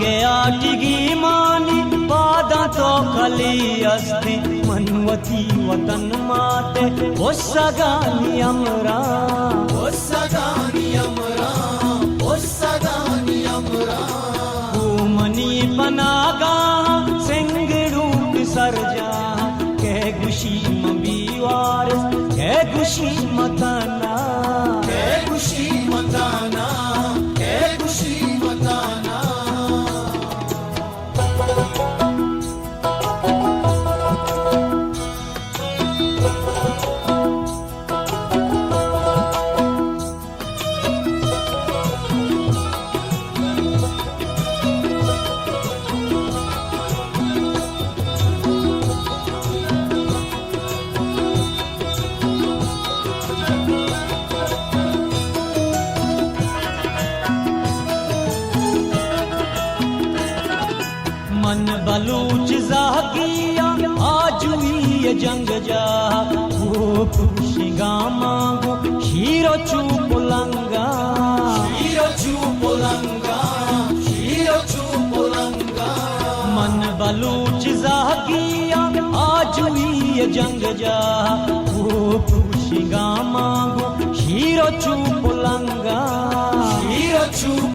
गया टिगी मानी पादा तो खली अस्ति मनवती वतन माते ओ सगानी अमरा ओ सगानी अमरा ओ सगानी अमरा मनी पनागा सिंगड़ू सरजा के गुशी मबीवार के गुशी मताना के गुशी मताना के गुशी मताना मन बलूच जागिया आजुई ये जंग जा वो खुशिगा मांगो हीरो चुपलंगा हीरो चुपलंगा हीरो चुपलंगा मन बलूच जागिया आजुई ये जंग जा वो खुशिगा मांगो हीरो चुपलंगा हीरो चुप